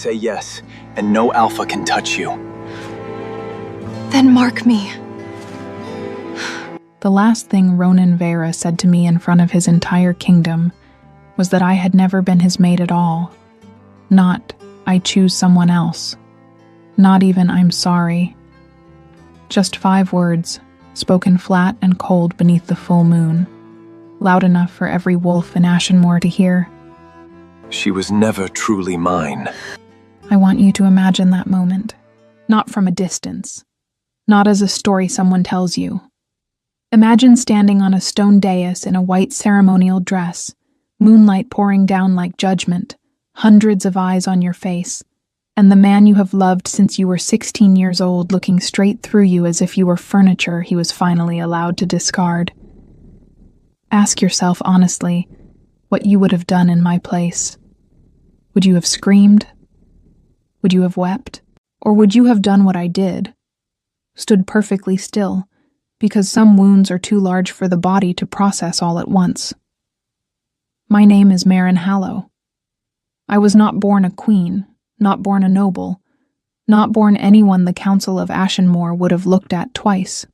say yes, and no alpha can touch you. Then mark me. The last thing Ronan Vera said to me in front of his entire kingdom was that I had never been his mate at all. Not, I choose someone else. Not even, I'm sorry. Just 5 words, spoken flat and cold beneath the full moon, loud enough for every wolf in Ashenmoor to hear. She was never truly mine. I want you to imagine that moment, not from a distance, not as a story someone tells you. Imagine standing on a stone dais in a white ceremonial dress, moonlight pouring down like judgment, hundreds of eyes on your face, and the man you have loved since you were 16 years old looking straight through you as if you were furniture he was finally allowed to discard. Ask yourself honestly what you would have done in my place. Would you have screamed? Would you have wept? Or would you have done what I did? Stood perfectly still, because some wounds are too large for the body to process all at once. My name is Marin Hallow. I was not born a queen, not born a noble, not born anyone the Council of Ashenmoor would have looked at twice.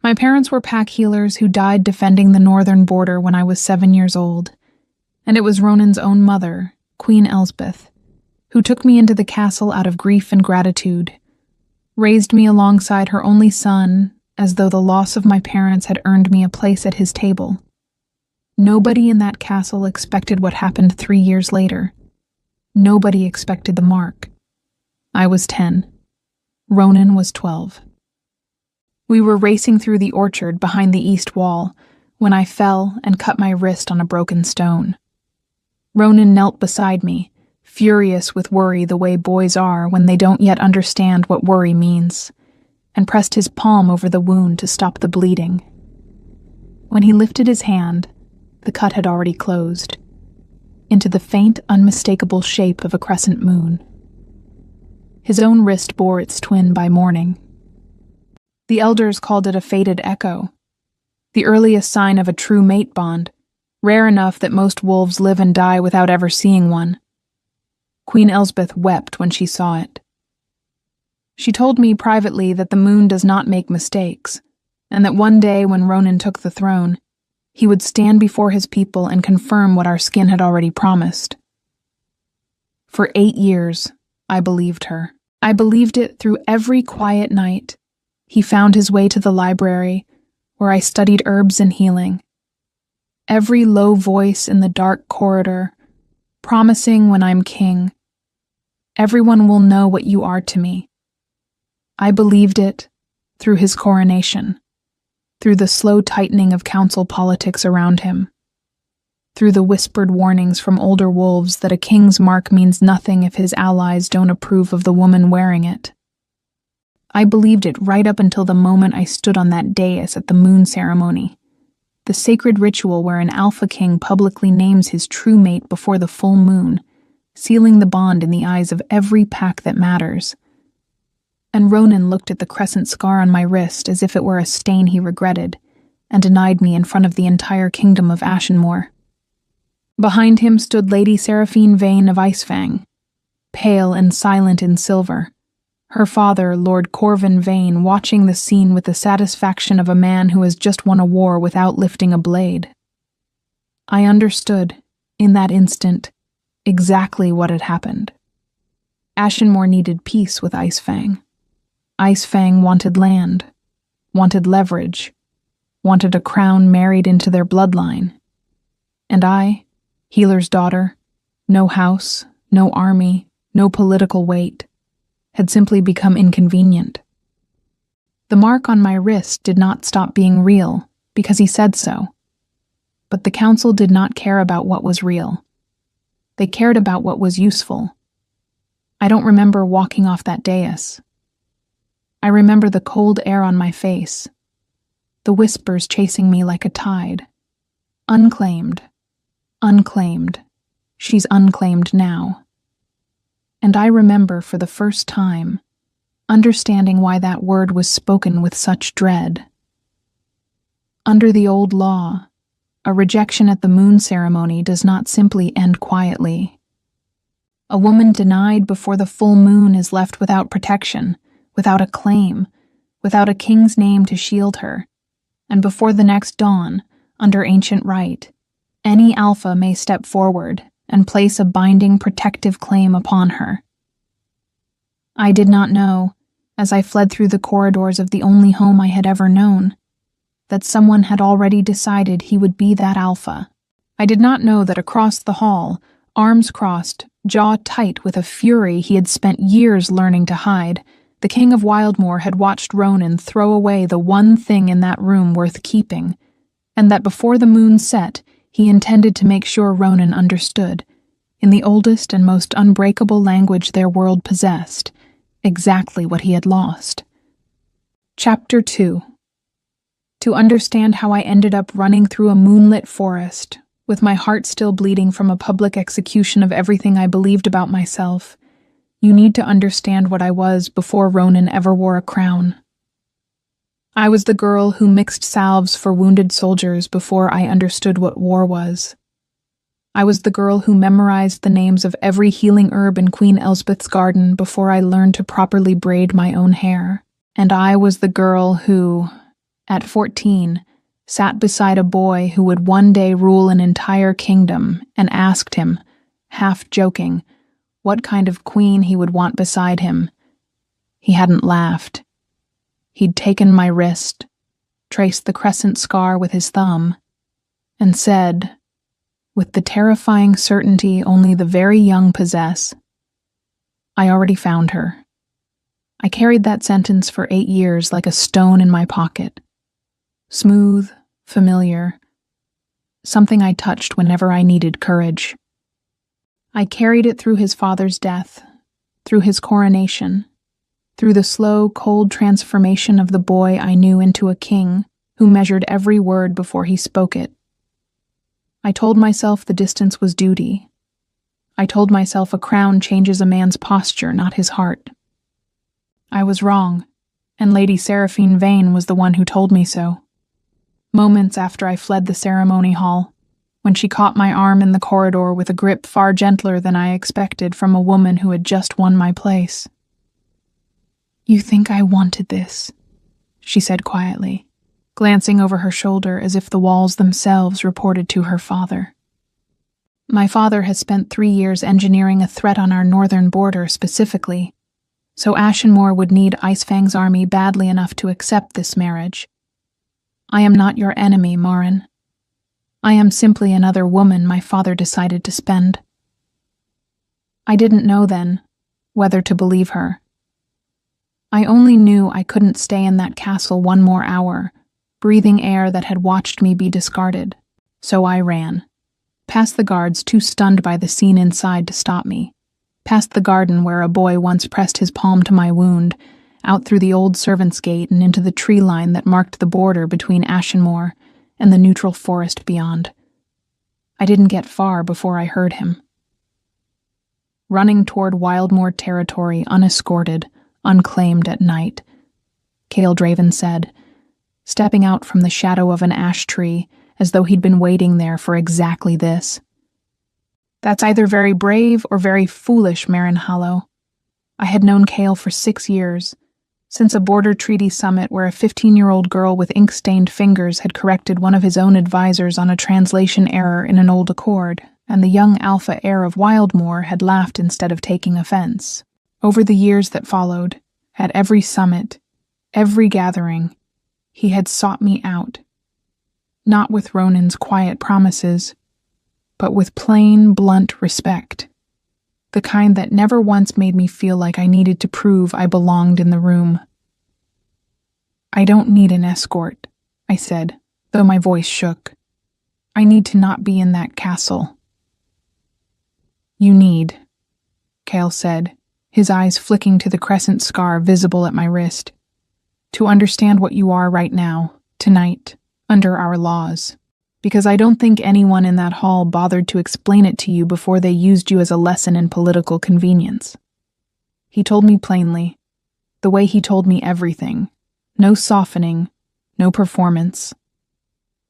My parents were pack healers who died defending the northern border when I was 7 years old, and it was Ronan's own mother, Queen Elsbeth, who took me into the castle out of grief and gratitude, raised me alongside her only son, as though the loss of my parents had earned me a place at his table. Nobody in that castle expected what happened 3 years later. Nobody expected the mark. I was 10. Ronan was 12. We were racing through the orchard behind the east wall when I fell and cut my wrist on a broken stone. Ronan knelt beside me, furious with worry the way boys are when they don't yet understand what worry means, and pressed his palm over the wound to stop the bleeding. When he lifted his hand, the cut had already closed, into the faint, unmistakable shape of a crescent moon. His own wrist bore its twin by morning. The elders called it a fated echo, the earliest sign of a true mate bond, rare enough that most wolves live and die without ever seeing one. Queen Elsbeth wept when she saw it. She told me privately that the moon does not make mistakes, and that one day when Ronan took the throne, he would stand before his people and confirm what our skin had already promised. For 8 years, I believed her. I believed it through every quiet night. He found his way to the library, where I studied herbs and healing. Every low voice in the dark corridor, promising when I'm king, everyone will know what you are to me. I believed it through his coronation, through the slow tightening of council politics around him, through the whispered warnings from older wolves that a king's mark means nothing if his allies don't approve of the woman wearing it. I believed it right up until the moment I stood on that dais at the moon ceremony, the sacred ritual where an alpha king publicly names his true mate before the full moon, sealing the bond in the eyes of every pack that matters. And Ronan looked at the crescent scar on my wrist as if it were a stain he regretted, and denied me in front of the entire kingdom of Ashenmoor. Behind him stood Lady Seraphine Vane of Icefang, pale and silent in silver, her father, Lord Corvin Vane, watching the scene with the satisfaction of a man who has just won a war without lifting a blade. I understood, in that instant, exactly what had happened. Ashenmoor needed peace with Icefang. Icefang wanted land, wanted leverage, wanted a crown married into their bloodline. And I, healer's daughter, no house, no army, no political weight, had simply become inconvenient. The mark on my wrist did not stop being real because he said so. But the council did not care about what was real. They cared about what was useful. I don't remember walking off that dais. I remember the cold air on my face, the whispers chasing me like a tide. Unclaimed, unclaimed, she's unclaimed now. And I remember for the first time understanding why that word was spoken with such dread. Under the old law, a rejection at the moon ceremony does not simply end quietly. A woman denied before the full moon is left without protection, without a claim, without a king's name to shield her, and before the next dawn, under ancient right, any alpha may step forward and place a binding protective claim upon her. I did not know, as I fled through the corridors of the only home I had ever known, that someone had already decided he would be that alpha. I did not know that across the hall, arms crossed, jaw tight with a fury he had spent years learning to hide, the King of Wildmoor had watched Ronan throw away the one thing in that room worth keeping, and that before the moon set, he intended to make sure Ronan understood, in the oldest and most unbreakable language their world possessed, exactly what he had lost. Chapter 2. To understand how I ended up running through a moonlit forest, with my heart still bleeding from a public execution of everything I believed about myself, you need to understand what I was before Ronan ever wore a crown. I was the girl who mixed salves for wounded soldiers before I understood what war was. I was the girl who memorized the names of every healing herb in Queen Elspeth's garden before I learned to properly braid my own hair. And I was the girl who, at 14, sat beside a boy who would one day rule an entire kingdom and asked him, half joking, what kind of queen he would want beside him. He hadn't laughed. He'd taken my wrist, traced the crescent scar with his thumb, and said, with the terrifying certainty only the very young possess, I already found her. I carried that sentence for 8 years like a stone in my pocket. Smooth, familiar, something I touched whenever I needed courage. I carried it through his father's death, through his coronation, through the slow, cold transformation of the boy I knew into a king who measured every word before he spoke it. I told myself the distance was duty. I told myself a crown changes a man's posture, not his heart. I was wrong, and Lady Seraphine Vane was the one who told me so. Moments after I fled the ceremony hall, when she caught my arm in the corridor with a grip far gentler than I expected from a woman who had just won my place. You think I wanted this, she said quietly, glancing over her shoulder as if the walls themselves reported to her father. My father has spent 3 years engineering a threat on our northern border specifically, so Ashenmoor would need Icefang's army badly enough to accept this marriage. I am not your enemy, Marin. I am simply another woman my father decided to spend. I didn't know then whether to believe her. I only knew I couldn't stay in that castle one more hour, breathing air that had watched me be discarded. So I ran, past the guards too stunned by the scene inside to stop me, past the garden where a boy once pressed his palm to my wound, out through the old servants' gate and into the tree line that marked the border between Ashenmoor and the neutral forest beyond. I didn't get far before I heard him. Running toward Wildmoor territory unescorted, unclaimed at night, Cale Draven said, stepping out from the shadow of an ash tree as though he'd been waiting there for exactly this. That's either very brave or very foolish, Marin Hollow. I had known Cale for 6 years, since a border treaty summit where a 15-year-old girl with ink-stained fingers had corrected one of his own advisors on a translation error in an old accord, and the young alpha heir of Wildmoor had laughed instead of taking offense. Over the years that followed, at every summit, every gathering, he had sought me out, not with Ronan's quiet promises, but with plain, blunt respect, the kind that never once made me feel like I needed to prove I belonged in the room. I don't need an escort, I said, though my voice shook. I need to not be in that castle. You need, Cale said, his eyes flicking to the crescent scar visible at my wrist, to understand what you are right now, tonight, under our laws. Because I don't think anyone in that hall bothered to explain it to you before they used you as a lesson in political convenience. He told me plainly, the way he told me everything, no softening, no performance.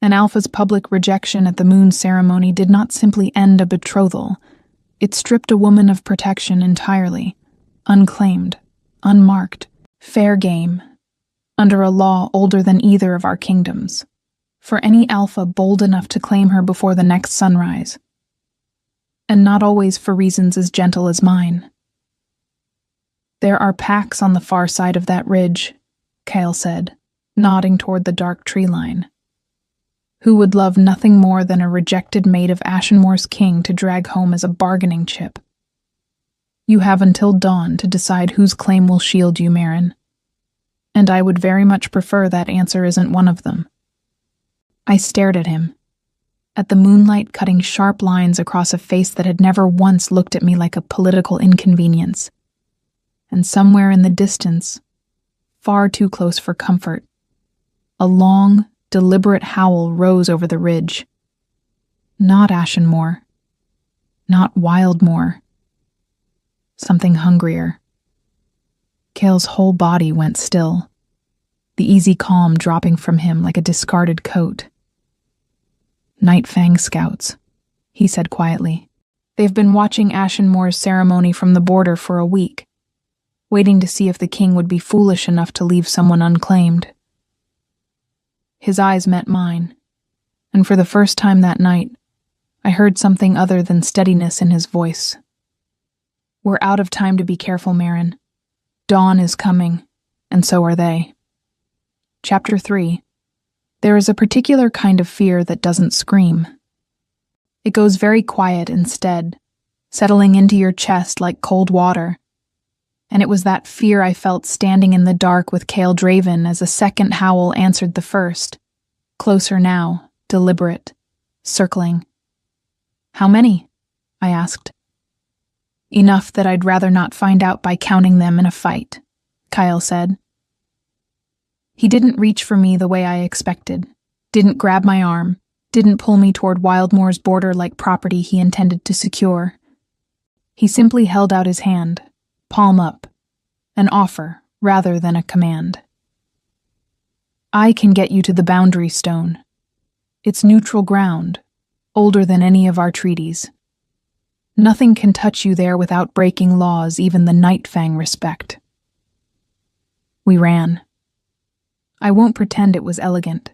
And Alpha's public rejection at the moon ceremony did not simply end a betrothal, It stripped a woman of protection entirely, unclaimed, unmarked, fair game, under a law older than either of our kingdoms, for any alpha bold enough to claim her before the next sunrise. And not always for reasons as gentle as mine. There are packs on the far side of that ridge, Kale said, nodding toward the dark tree line, who would love nothing more than a rejected mate of Ashenmoor's king to drag home as a bargaining chip. You have until dawn to decide whose claim will shield you, Marin, and I would very much prefer that answer isn't one of them. I stared at him, at the moonlight cutting sharp lines across a face that had never once looked at me like a political inconvenience. And somewhere in the distance, far too close for comfort, a long, deliberate howl rose over the ridge. Not Ashenmoor. Not Wildmoor. Something hungrier. Kale's whole body went still, the easy calm dropping from him like a discarded coat. Nightfang scouts, he said quietly. They've been watching Ashenmoor's ceremony from the border for a week, waiting to see if the king would be foolish enough to leave someone unclaimed. His eyes met mine, and for the first time that night, I heard something other than steadiness in his voice. We're out of time to be careful, Marin. Dawn is coming, and so are they. Chapter 3. There is a particular kind of fear that doesn't scream. It goes very quiet instead, settling into your chest like cold water. And it was that fear I felt standing in the dark with Kale Draven as a second howl answered the first. Closer now, deliberate, circling. How many? I asked. Enough that I'd rather not find out by counting them in a fight, Kyle said. He didn't reach for me the way I expected, didn't grab my arm, didn't pull me toward Wildmoor's border like property he intended to secure. He simply held out his hand, palm up, an offer rather than a command. I can get you to the boundary stone. It's neutral ground, older than any of our treaties. Nothing can touch you there without breaking laws even the Nightfang respect. We ran. I won't pretend it was elegant.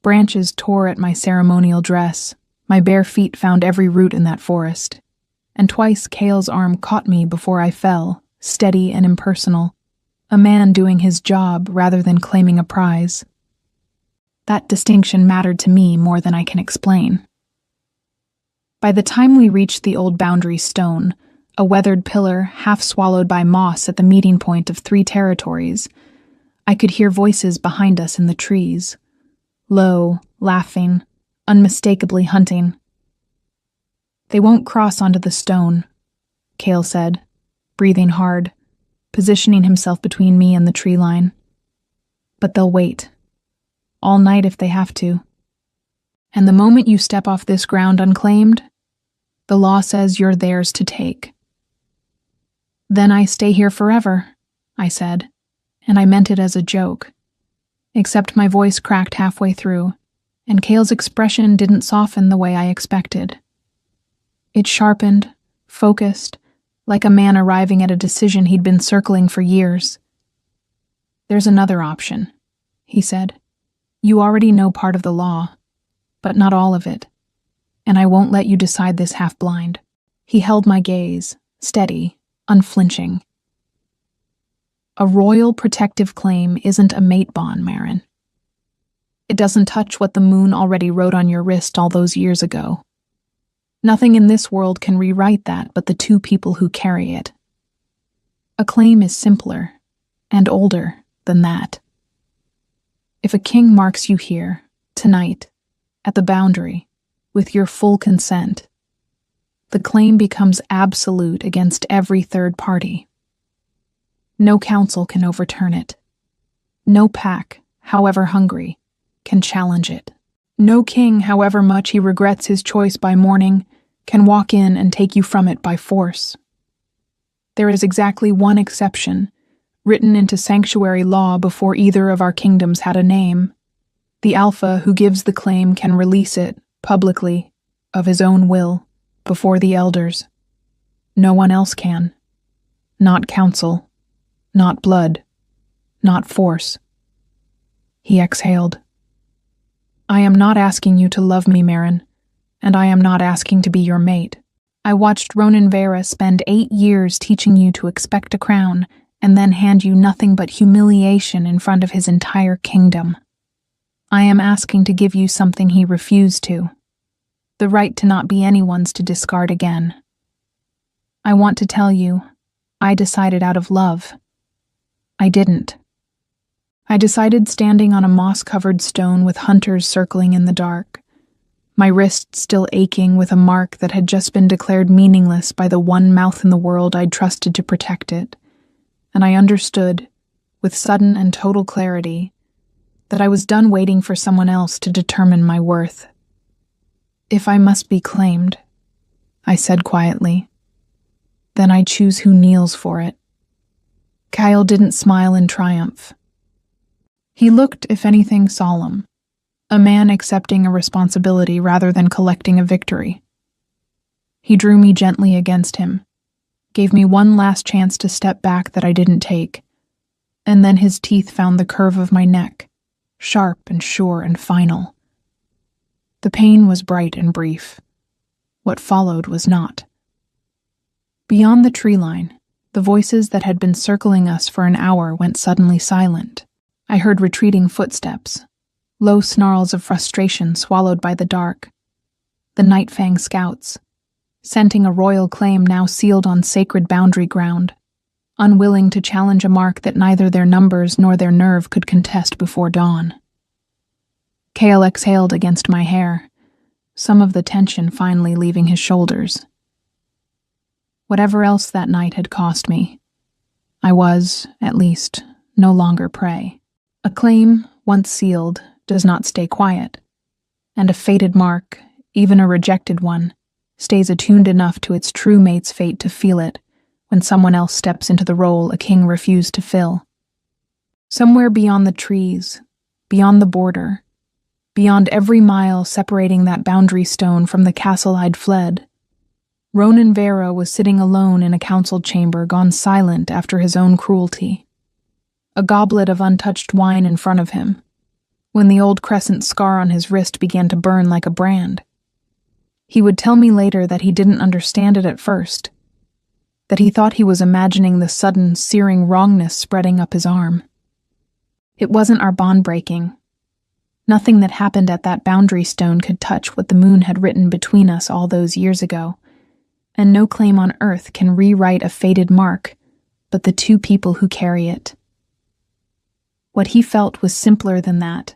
Branches tore at my ceremonial dress, my bare feet found every root in that forest, and twice Kale's arm caught me before I fell, steady and impersonal, a man doing his job rather than claiming a prize. That distinction mattered to me more than I can explain. By the time we reached the old boundary stone, a weathered pillar half swallowed by moss at the meeting point of 3 territories, I could hear voices behind us in the trees, low, laughing, unmistakably hunting. They won't cross onto the stone, Kale said, breathing hard, positioning himself between me and the tree line. But they'll wait. All night if they have to. And the moment you step off this ground unclaimed, the law says you're theirs to take. Then I stay here forever, I said, and I meant it as a joke. Except my voice cracked halfway through, and Kale's expression didn't soften the way I expected. It sharpened, focused, like a man arriving at a decision he'd been circling for years. There's another option, he said. You already know part of the law, but not all of it, and I won't let you decide this half-blind. He held my gaze, steady, unflinching. A royal protective claim isn't a mate bond, Marin. It doesn't touch what the moon already wrote on your wrist all those years ago. Nothing in this world can rewrite that but the 2 people who carry it. A claim is simpler and older than that. If a king marks you here, tonight, at the boundary, with your full consent, the claim becomes absolute against every third party. No council can overturn it. No pack, however hungry, can challenge it. No king, however much he regrets his choice by morning, can walk in and take you from it by force. There is exactly one exception, written into sanctuary law before either of our kingdoms had a name. The alpha who gives the claim can release it, publicly, of his own will, before the elders. No one else can. Not counsel. Not blood. Not force. He exhaled. I am not asking you to love me, Marin, and I am not asking to be your mate. I watched Ronan Vera spend 8 years teaching you to expect a crown and then hand you nothing but humiliation in front of his entire kingdom. I am asking to give you something he refused to, the right to not be anyone's to discard again. I want to tell you, I decided out of love. I didn't. I decided standing on a moss-covered stone with hunters circling in the dark, my wrist still aching with a mark that had just been declared meaningless by the one mouth in the world I'd trusted to protect it, and I understood, with sudden and total clarity, that I was done waiting for someone else to determine my worth. If I must be claimed, I said quietly, then I choose who kneels for it. Kyle didn't smile in triumph. He looked, if anything, solemn, a man accepting a responsibility rather than collecting a victory. He drew me gently against him, gave me one last chance to step back that I didn't take, and then his teeth found the curve of my neck, sharp and sure and final. The pain was bright and brief. What followed was not. Beyond the tree line, the voices that had been circling us for an hour went suddenly silent. I heard retreating footsteps, low snarls of frustration swallowed by the dark. The Nightfang scouts, scenting a royal claim now sealed on sacred boundary ground, unwilling to challenge a mark that neither their numbers nor their nerve could contest before dawn. Kale exhaled against my hair, some of the tension finally leaving his shoulders. Whatever else that night had cost me, I was, at least, no longer prey. A claim, once sealed, does not stay quiet, and a fated mark, even a rejected one, stays attuned enough to its true mate's fate to feel it when someone else steps into the role a king refused to fill. Somewhere beyond the trees, beyond the border, beyond every mile separating that boundary stone from the castle I'd fled, Ronan Vera was sitting alone in a council chamber gone silent after his own cruelty. A goblet of untouched wine in front of him, when the old crescent scar on his wrist began to burn like a brand. He would tell me later that he didn't understand it at first, that he thought he was imagining the sudden, searing wrongness spreading up his arm. It wasn't our bond breaking. Nothing that happened at that boundary stone could touch what the moon had written between us all those years ago, and no claim on earth can rewrite a fated mark but the two people who carry it. What he felt was simpler than that,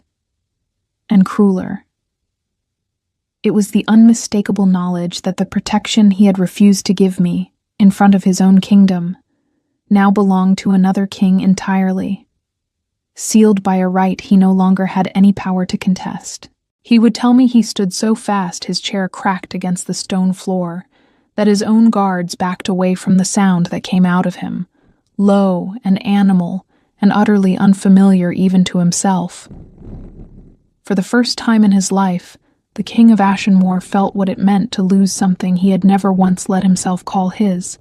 and crueler. It was the unmistakable knowledge that the protection he had refused to give me, in front of his own kingdom, now belonged to another king entirely, sealed by a right he no longer had any power to contest. He would tell me he stood so fast his chair cracked against the stone floor that his own guards backed away from the sound that came out of him, low and animal, and utterly unfamiliar even to himself. For the first time in his life, the King of Ashenmoor felt what it meant to lose something he had never once let himself call his.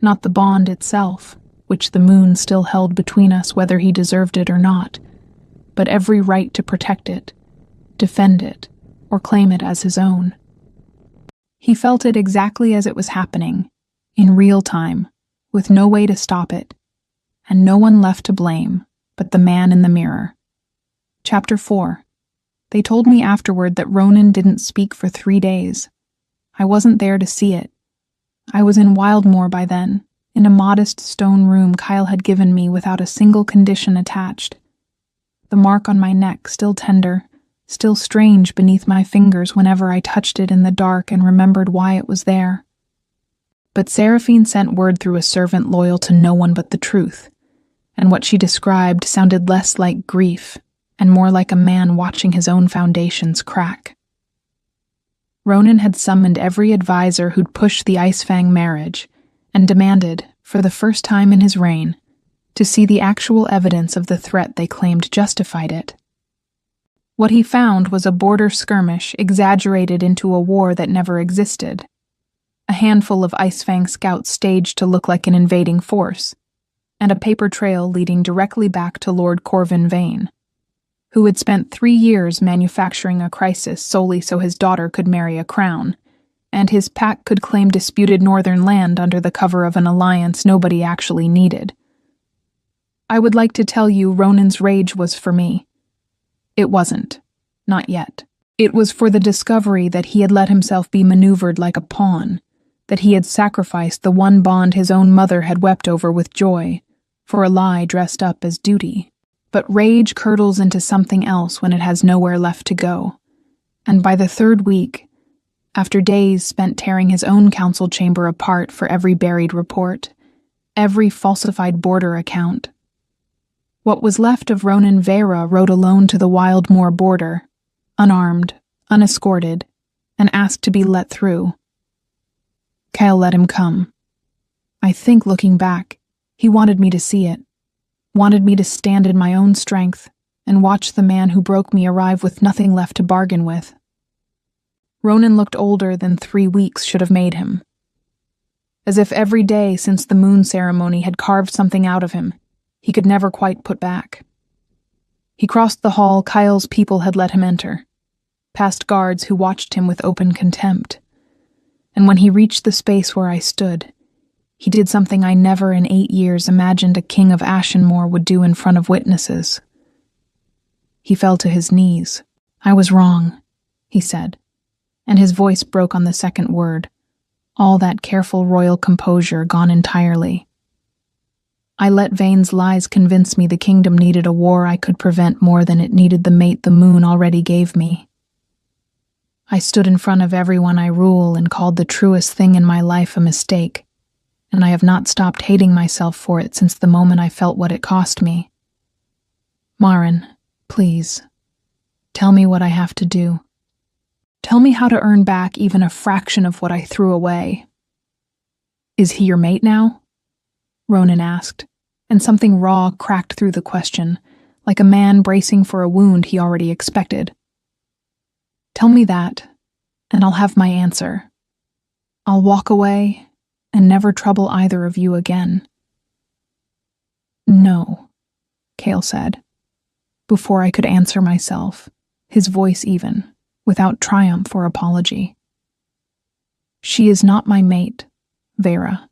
Not the bond itself, which the moon still held between us whether he deserved it or not, but every right to protect it, defend it, or claim it as his own. He felt it exactly as it was happening, in real time, with no way to stop it, and no one left to blame but the man in the mirror. Chapter 4. They told me afterward that Ronan didn't speak for 3 days. I wasn't there to see it. I was in Wildmoor by then, in a modest stone room Kyle had given me without a single condition attached. The mark on my neck still tender, still strange beneath my fingers whenever I touched it in the dark and remembered why it was there. But Seraphine sent word through a servant loyal to no one but the truth, and what she described sounded less like grief and more like a man watching his own foundations crack. Ronan had summoned every advisor who'd pushed the Icefang marriage and demanded, for the first time in his reign, to see the actual evidence of the threat they claimed justified it. What he found was a border skirmish exaggerated into a war that never existed. a handful of Ice Fang scouts staged to look like an invading force, and a paper trail leading directly back to Lord Corvin Vane, who had spent 3 years manufacturing a crisis solely so his daughter could marry a crown, and his pack could claim disputed northern land under the cover of an alliance nobody actually needed. I would like to tell you Ronan's rage was for me. It wasn't. Not yet. It was for the discovery that he had let himself be maneuvered like a pawn, that he had sacrificed the one bond his own mother had wept over with joy, for a lie dressed up as duty. But rage curdles into something else when it has nowhere left to go. And by the 3rd week, after days spent tearing his own council chamber apart for every buried report, every falsified border account, what was left of Ronan Vera rode alone to the Wildmoor border, unarmed, unescorted, and asked to be let through. Kyle let him come. I think, looking back, he wanted me to see it, wanted me to stand in my own strength and watch the man who broke me arrive with nothing left to bargain with. Ronan looked older than 3 weeks should have made him. As if every day since the moon ceremony had carved something out of him he could never quite put back. He crossed the hall Kyle's people had let him enter, past guards who watched him with open contempt. And when he reached the space where I stood, he did something I never in 8 years imagined a king of Ashenmoor would do in front of witnesses. He fell to his knees. I was wrong, he said, and his voice broke on the second word, all that careful royal composure gone entirely. I let Vane's lies convince me the kingdom needed a war I could prevent more than it needed the mate the moon already gave me. I stood in front of everyone I rule and called the truest thing in my life a mistake, and I have not stopped hating myself for it since the moment I felt what it cost me. Maren, please, tell me what I have to do. Tell me how to earn back even a fraction of what I threw away. Is he your mate now? Ronan asked, and something raw cracked through the question, like a man bracing for a wound he already expected. Tell me that, and I'll have my answer. I'll walk away and never trouble either of you again. No, Cale said, before I could answer myself, his voice even, without triumph or apology. She is not my mate, Vera,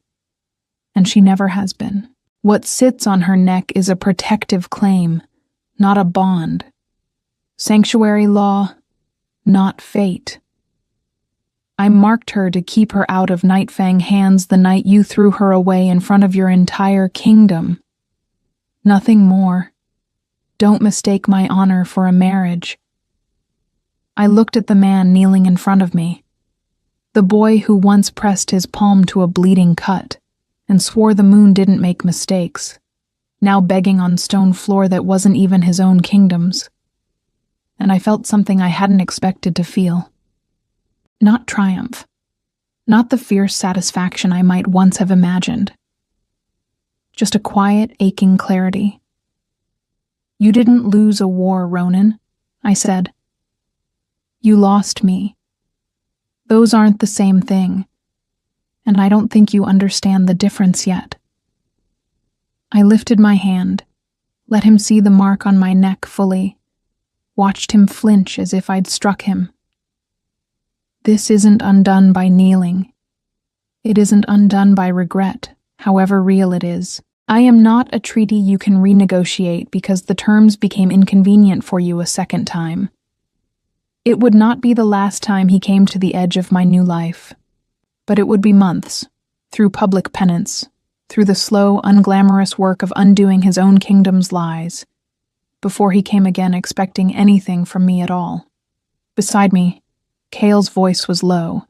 and she never has been. What sits on her neck is a protective claim, not a bond. Sanctuary law, not fate. I marked her to keep her out of Nightfang hands the night you threw her away in front of your entire kingdom. Nothing more. Don't mistake my honor for a marriage. I looked at the man kneeling in front of me, the boy who once pressed his palm to a bleeding cut and swore the moon didn't make mistakes, now begging on stone floor that wasn't even his own kingdom's. And I felt something I hadn't expected to feel. Not triumph, not the fierce satisfaction I might once have imagined. Just a quiet, aching clarity. You didn't lose a war, Ronan, I said. You lost me. Those aren't the same thing, and I don't think you understand the difference yet. I lifted my hand, let him see the mark on my neck fully, watched him flinch as if I'd struck him. This isn't undone by kneeling. It isn't undone by regret, however real it is. I am not a treaty you can renegotiate because the terms became inconvenient for you a second time. It would not be the last time he came to the edge of my new life, but it would be months, through public penance, through the slow, unglamorous work of undoing his own kingdom's lies, before he came again expecting anything from me at all. Beside me, Cale's voice was low,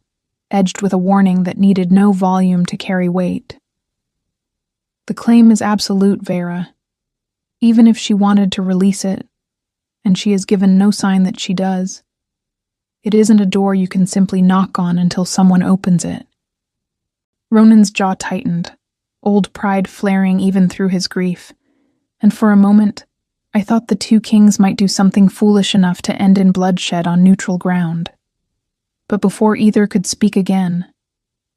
edged with a warning that needed no volume to carry weight. The claim is absolute, Vera, even if she wanted to release it, and she has given no sign that she does. It isn't a door you can simply knock on until someone opens it. Ronan's jaw tightened, old pride flaring even through his grief, and for a moment, I thought the two kings might do something foolish enough to end in bloodshed on neutral ground. But before either could speak again,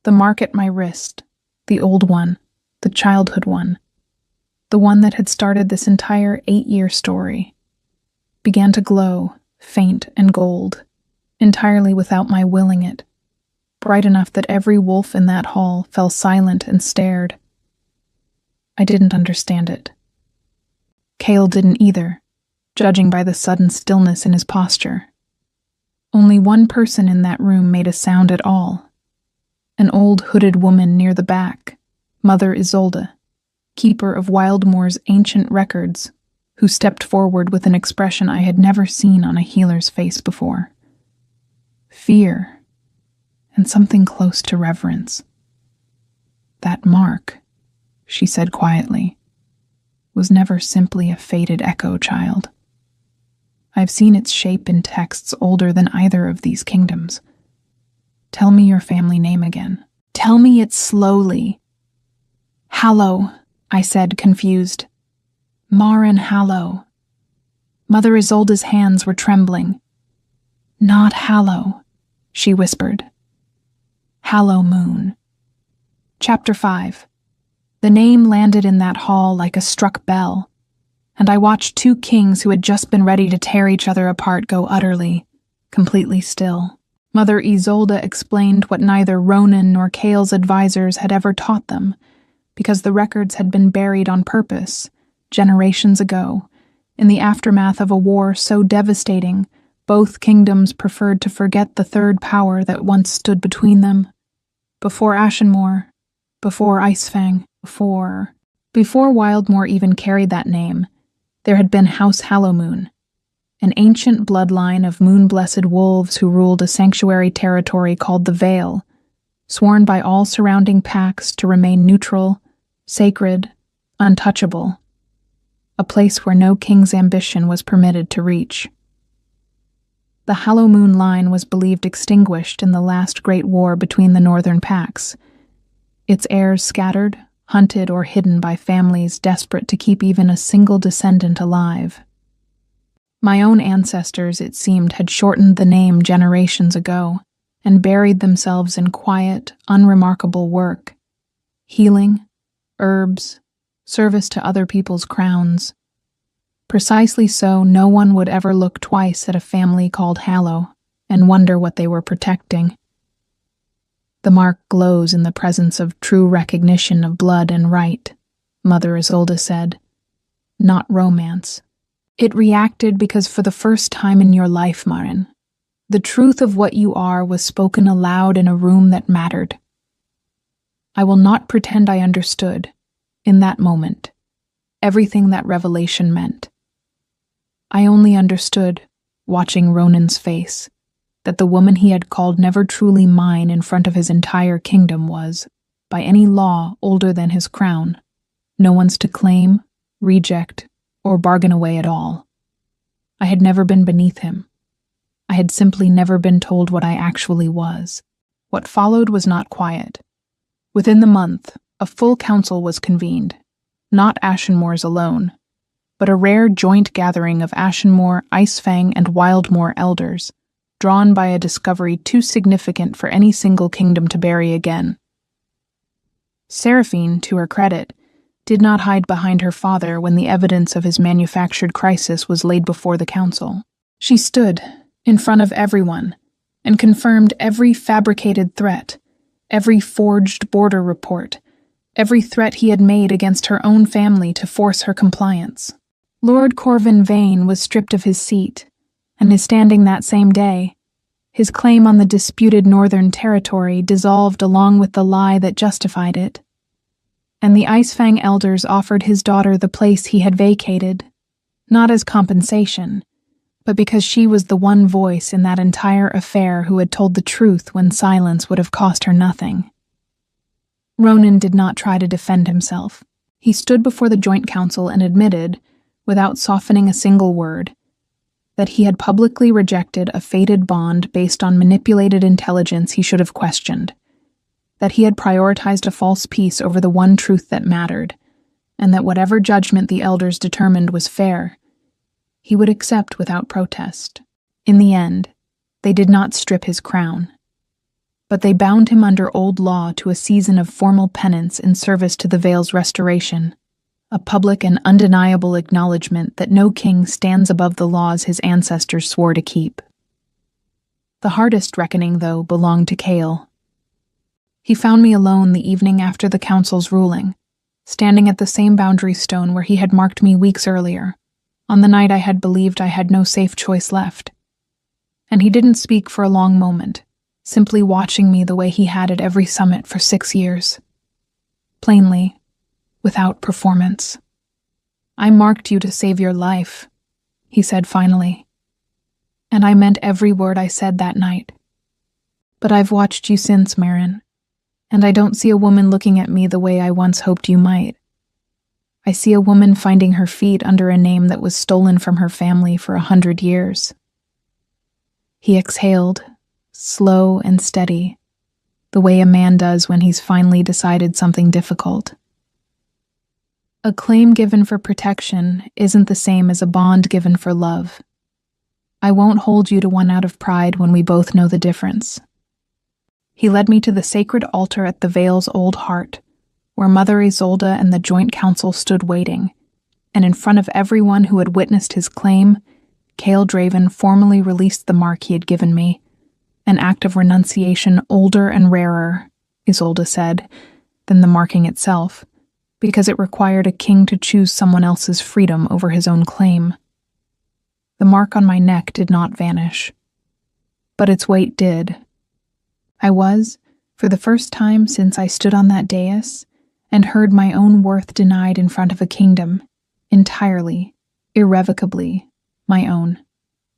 The mark at my wrist, the old one, the childhood one, the one that had started this entire 8-year story, began to glow, faint and gold, entirely without my willing it, bright enough that every wolf in that hall fell silent and stared. I didn't understand it. Cale didn't either, judging by the sudden stillness in his posture. Only one person in that room made a sound at all. An old hooded woman near the back, Mother Isolde, keeper of Wildmoor's ancient records, who stepped forward with an expression I had never seen on a healer's face before. Fear, and something close to reverence. That mark, she said quietly, was never simply a faded echo, child. I've seen its shape in texts older than either of these kingdoms. Tell me your family name again. Tell me it slowly. Hallow, I said, confused. Maren Hallow. Mother Isolde's hands were trembling. Not Hallow, she whispered. Hallow Moon. Chapter 5. The name landed in that hall like a struck bell, and I watched two kings who had just been ready to tear each other apart go utterly, completely still. Mother Isolde explained what neither Ronan nor Cale's advisors had ever taught them, because the records had been buried on purpose, generations ago, in the aftermath of a war so devastating both kingdoms preferred to forget the third power that once stood between them. Before Ashenmoor, before Icefang, before Wildmoor even carried that name, there had been House Hallowmoon, an ancient bloodline of moon-blessed wolves who ruled a sanctuary territory called the Vale, sworn by all surrounding pacts to remain neutral, sacred, untouchable, a place where no king's ambition was permitted to reach. The Hallowmoon line was believed extinguished in the last great war between the northern pacts, its heirs scattered, hunted or hidden by families desperate to keep even a single descendant alive. My own ancestors, it seemed, had shortened the name generations ago and buried themselves in quiet, unremarkable work, healing, herbs, service to other people's crowns. Precisely so, no one would ever look twice at a family called Hallow and wonder what they were protecting. The mark glows in the presence of true recognition of blood and right, Mother Isolde said. Not romance. It reacted because for the first time in your life, Maren, the truth of what you are was spoken aloud in a room that mattered. I will not pretend I understood, in that moment, everything that revelation meant. I only understood, watching Ronan's face, that the woman he had called never truly mine in front of his entire kingdom was, by any law older than his crown, no one's to claim, reject, or bargain away at all. I had never been beneath him. I had simply never been told what I actually was. What followed was not quiet. Within the month, a full council was convened, not Ashenmoor's alone, but a rare joint gathering of Ashenmoor, Icefang, and Wildmoor elders, drawn by a discovery too significant for any single kingdom to bury again. Seraphine, to her credit, did not hide behind her father when the evidence of his manufactured crisis was laid before the council. She stood, in front of everyone, and confirmed every fabricated threat, every forged border report, every threat he had made against her own family to force her compliance. Lord Corvin Vane was stripped of his seat, and his standing that same day, his claim on the disputed northern territory dissolved along with the lie that justified it. And the Icefang elders offered his daughter the place he had vacated, not as compensation, but because she was the one voice in that entire affair who had told the truth when silence would have cost her nothing. Ronan did not try to defend himself. He stood before the joint council and admitted, without softening a single word, that he had publicly rejected a fated bond based on manipulated intelligence he should have questioned, that he had prioritized a false peace over the one truth that mattered, and that whatever judgment the elders determined was fair, he would accept without protest. In the end, they did not strip his crown, but they bound him under old law to a season of formal penance in service to the Vale's restoration, a public and undeniable acknowledgement that no king stands above the laws his ancestors swore to keep. The hardest reckoning, though, belonged to Cale. He found me alone the evening after the council's ruling, standing at the same boundary stone where he had marked me weeks earlier, on the night I had believed I had no safe choice left. And he didn't speak for a long moment, simply watching me the way he had at every summit for 6 years. Plainly, without performance. "I marked you to save your life," he said finally. "And I meant every word I said that night. But I've watched you since, Marin, and I don't see a woman looking at me the way I once hoped you might. I see a woman finding her feet under a name that was stolen from her family for 100 years. He exhaled, slow and steady, the way a man does when he's finally decided something difficult. A claim given for protection isn't the same as a bond given for love. I won't hold you to one out of pride when we both know the difference." He led me to the sacred altar at the Vale's old heart, where Mother Isolde and the Joint Council stood waiting, and in front of everyone who had witnessed his claim, Cale Draven formally released the mark he had given me, an act of renunciation older and rarer, Isolde said, than the marking itself, because it required a king to choose someone else's freedom over his own claim. The mark on my neck did not vanish, but its weight did. I was, for the first time since I stood on that dais and heard my own worth denied in front of a kingdom, entirely, irrevocably, my own.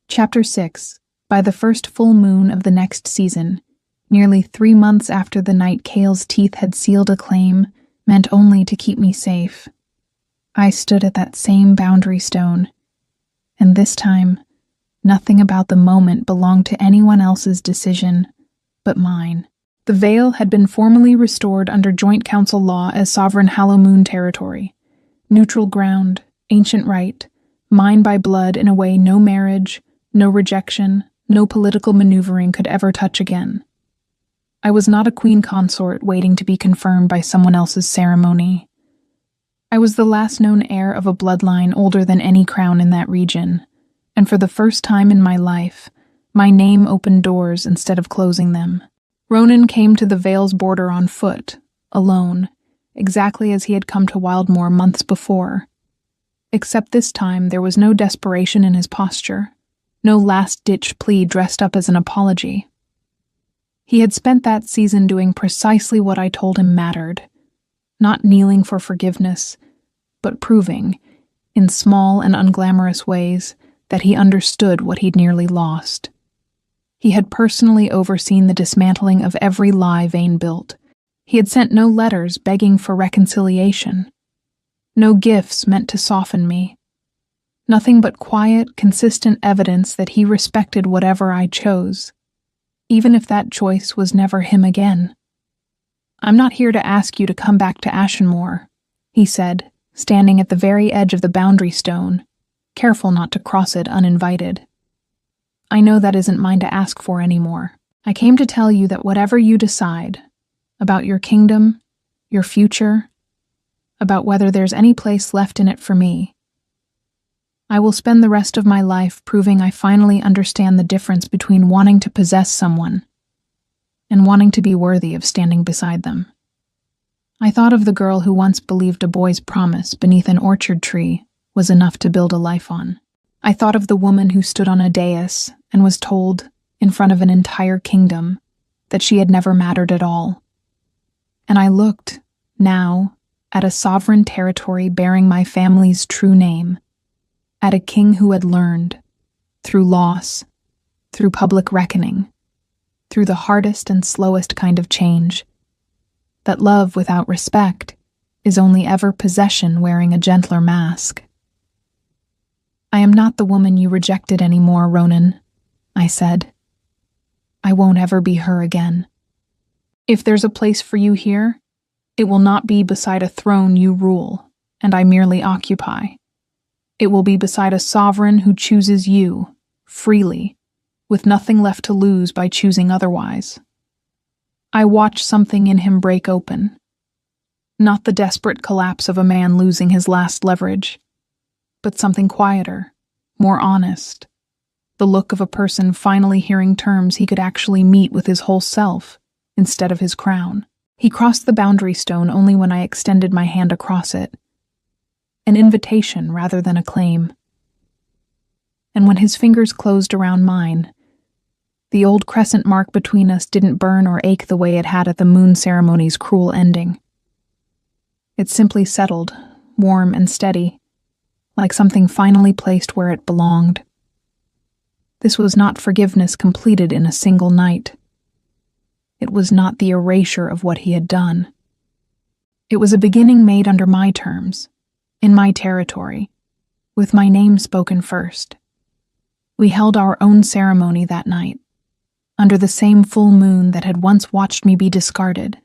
Chapter 6. By the first full moon of the next season, nearly 3 months after the night Cale's teeth had sealed a claim, meant only to keep me safe. I stood at that same boundary stone, and this time, nothing about the moment belonged to anyone else's decision but mine. The Vale had been formally restored under Joint Council law as sovereign Hallowmoon territory, neutral ground, ancient right, mine by blood in a way no marriage, no rejection, no political maneuvering could ever touch again. I was not a queen consort waiting to be confirmed by someone else's ceremony. I was the last known heir of a bloodline older than any crown in that region, and for the first time in my life, my name opened doors instead of closing them. Ronan came to the Vale's border on foot, alone, exactly as he had come to Wildmoor months before. Except this time there was no desperation in his posture, no last-ditch plea dressed up as an apology. He had spent that season doing precisely what I told him mattered, not kneeling for forgiveness, but proving, in small and unglamorous ways, that he understood what he'd nearly lost. He had personally overseen the dismantling of every lie Vane built. He had sent no letters begging for reconciliation, no gifts meant to soften me, nothing but quiet, consistent evidence that he respected whatever I chose, even if that choice was never him again. "I'm not here to ask you to come back to Ashenmoor," he said, standing at the very edge of the boundary stone, careful not to cross it uninvited. "I know that isn't mine to ask for anymore. I came to tell you that whatever you decide, about your kingdom, your future, about whether there's any place left in it for me, I will spend the rest of my life proving I finally understand the difference between wanting to possess someone and wanting to be worthy of standing beside them." I thought of the girl who once believed a boy's promise beneath an orchard tree was enough to build a life on. I thought of the woman who stood on a dais and was told, in front of an entire kingdom, that she had never mattered at all. And I looked, now, at a sovereign territory bearing my family's true name, at a king who had learned, through loss, through public reckoning, through the hardest and slowest kind of change, that love without respect is only ever possession wearing a gentler mask. "I am not the woman you rejected anymore, Ronan," I said. "I won't ever be her again. If there's a place for you here, it will not be beside a throne you rule, and I merely occupy. It will be beside a sovereign who chooses you, freely, with nothing left to lose by choosing otherwise." I watched something in him break open. Not the desperate collapse of a man losing his last leverage, but something quieter, more honest. The look of a person finally hearing terms he could actually meet with his whole self, instead of his crown. He crossed the boundary stone only when I extended my hand across it. An invitation rather than a claim. And when his fingers closed around mine, the old crescent mark between us didn't burn or ache the way it had at the moon ceremony's cruel ending. It simply settled, warm and steady, like something finally placed where it belonged. This was not forgiveness completed in a single night. It was not the erasure of what he had done. It was a beginning made under my terms, in my territory, with my name spoken first. We held our own ceremony that night, under the same full moon that had once watched me be discarded.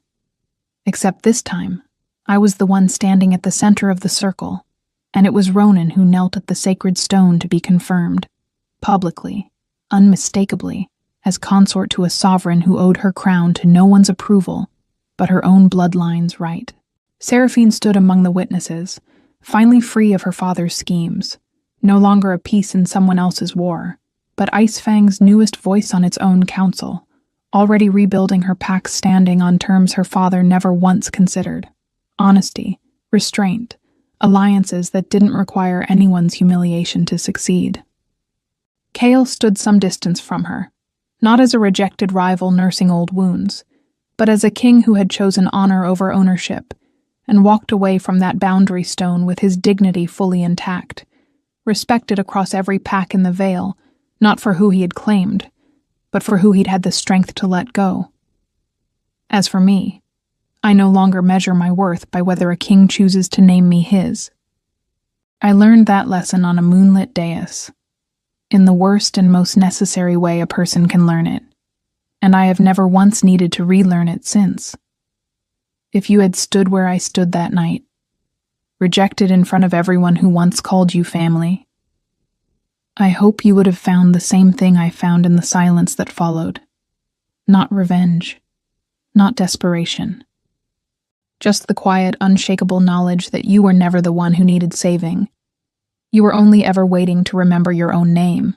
Except this time, I was the one standing at the center of the circle, and it was Ronan who knelt at the sacred stone to be confirmed, publicly, unmistakably, as consort to a sovereign who owed her crown to no one's approval but her own bloodline's right. Seraphine stood among the witnesses, finally free of her father's schemes, no longer a piece in someone else's war, but Ice Fang's newest voice on its own council, already rebuilding her pack's standing on terms her father never once considered. Honesty, restraint, alliances that didn't require anyone's humiliation to succeed. Kale stood some distance from her, not as a rejected rival nursing old wounds, but as a king who had chosen honor over ownership, and walked away from that boundary stone with his dignity fully intact, respected across every pack in the Vale, not for who he had claimed, but for who he'd had the strength to let go. As for me, I no longer measure my worth by whether a king chooses to name me his. I learned that lesson on a moonlit dais, in the worst and most necessary way a person can learn it, and I have never once needed to relearn it since. If you had stood where I stood that night, rejected in front of everyone who once called you family, I hope you would have found the same thing I found in the silence that followed. Not revenge, not desperation. Just the quiet, unshakable knowledge that you were never the one who needed saving. You were only ever waiting to remember your own name.